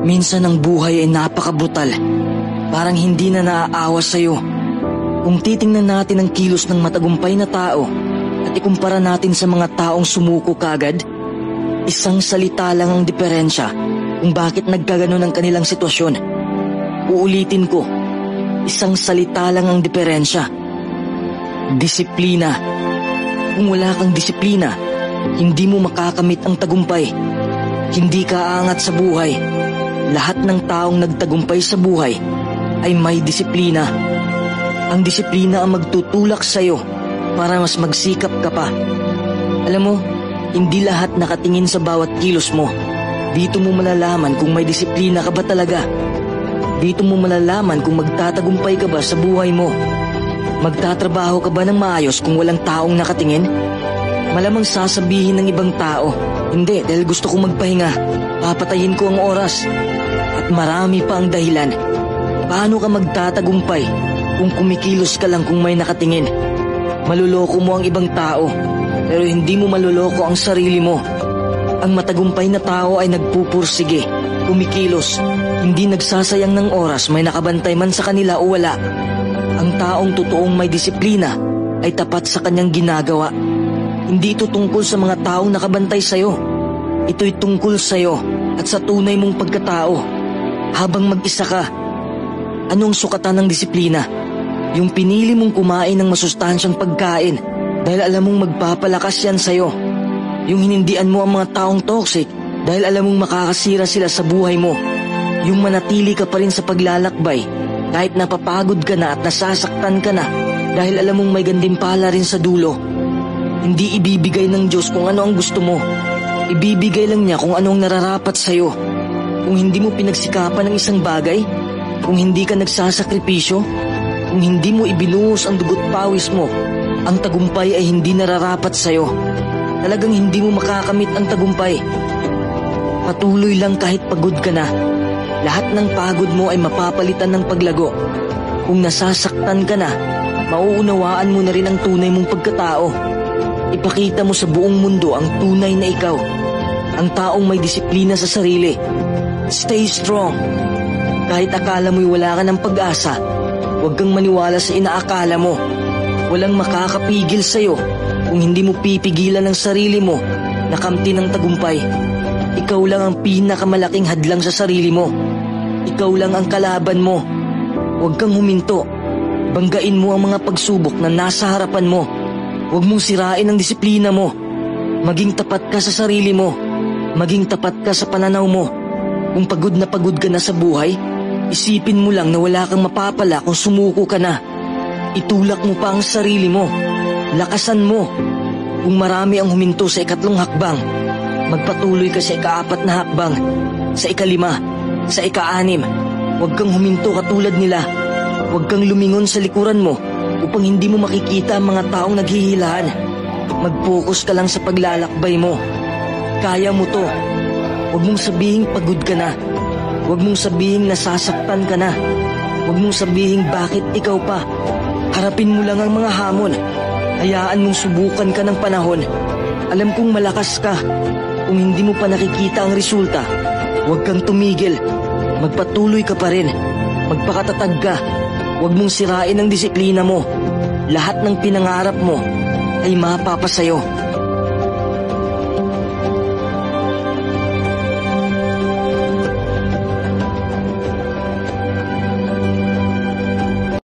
Minsan ang buhay ay napakabrutal. Parang hindi na naaawa sa'yo. Kung titingnan natin ang kilos ng matagumpay na tao at ikumpara natin sa mga taong sumuko kagad, isang salita lang ang diferensya kung bakit nagkaganon ang kanilang sitwasyon. Uulitin ko, isang salita lang ang diferensya. Disiplina. Kung wala kang disiplina, hindi mo makakamit ang tagumpay. Hindi ka aangat sa buhay. Lahat ng taong nagtagumpay sa buhay ay may disiplina. Ang disiplina ang magtutulak sa'yo para mas magsikap ka pa. Alam mo, hindi lahat nakatingin sa bawat kilos mo. Dito mo malalaman kung may disiplina ka ba talaga. Dito mo malalaman kung magtatagumpay ka ba sa buhay mo. Magtatrabaho ka ba ng maayos kung walang taong nakatingin? Malamang sasabihin ng ibang tao, hindi, dahil gusto kong magpahinga. Papatayin ko ang oras. At marami pa ang dahilan. Paano ka magtatagumpay kung kumikilos ka lang kung may nakatingin? Maluloko mo ang ibang tao, pero hindi mo maluloko ang sarili mo. Ang matagumpay na tao ay nagpupursige, kumikilos, hindi nagsasayang ng oras may nakabantay man sa kanila o wala. Ang taong totoong may disiplina ay tapat sa kanyang ginagawa. Hindi ito tungkol sa mga taong nakabantay sa'yo. Ito'y tungkol sa'yo at sa tunay mong pagkatao. Habang mag-isa ka, anong sukatan ng disiplina? Yung pinili mong kumain ng masustansyang pagkain dahil alam mong magpapalakas yan sa'yo. Yung hinindian mo ang mga taong toxic dahil alam mong makakasira sila sa buhay mo. Yung manatili ka pa rin sa paglalakbay kahit napapagod ka na at nasasaktan ka na dahil alam mong may gantimpala rin sa dulo. Hindi ibibigay ng Diyos kung ano ang gusto mo. Ibibigay lang niya kung anong nararapat sa'yo. Kung hindi mo pinagsikapan ng isang bagay, kung hindi ka nagsasakripisyo, kung hindi mo ibinuhos ang dugot pawis mo, ang tagumpay ay hindi nararapat sa'yo. Talagang hindi mo makakamit ang tagumpay. Patuloy lang kahit pagod ka na. Lahat ng pagod mo ay mapapalitan ng paglago. Kung nasasaktan ka na, mauunawaan mo na rin ang tunay mong pagkatao. Ipakita mo sa buong mundo ang tunay na ikaw. Ang taong may disiplina sa sarili. Stay strong. Kahit akala mo'y wala ka ng pag-asa, huwag kang maniwala sa inaakala mo. Walang makakapigil sa'yo kung hindi mo pipigilan ang sarili mo na kamtin ng tagumpay. Ikaw lang ang pinakamalaking hadlang sa sarili mo. Ikaw lang ang kalaban mo. Huwag kang huminto. Banggain mo ang mga pagsubok na nasa harapan mo. Huwag mong sirain ang disiplina mo. Maging tapat ka sa sarili mo. Maging tapat ka sa pananaw mo. Kung pagod ka na sa buhay, isipin mo lang na wala kang mapapala kung sumuko ka na. Itulak mo pa ang sarili mo. Lakasan mo. Kung marami ang huminto sa ikatlong hakbang, magpatuloy ka sa ika-4 na hakbang, sa ika-5, sa ika-6. Huwag kang huminto katulad nila. Huwag kang lumingon sa likuran mo upang hindi mo makikita ang mga taong naghihilahan. Mag-focus ka lang sa paglalakbay mo. Kaya mo to. Huwag mong sabihing pagod ka na. Huwag mong sabihing nasasaktan ka na. Huwag mong sabihing bakit ikaw pa. Harapin mo lang ang mga hamon. Hayaan mong subukan ka ng panahon. Alam kong malakas ka. Kung hindi mo pa nakikita ang resulta, huwag kang tumigil. Magpatuloy ka pa rin. Magpakatatag ka. Huwag mong sirain ang disiplina mo. Lahat ng pinangarap mo ay mapapasayo.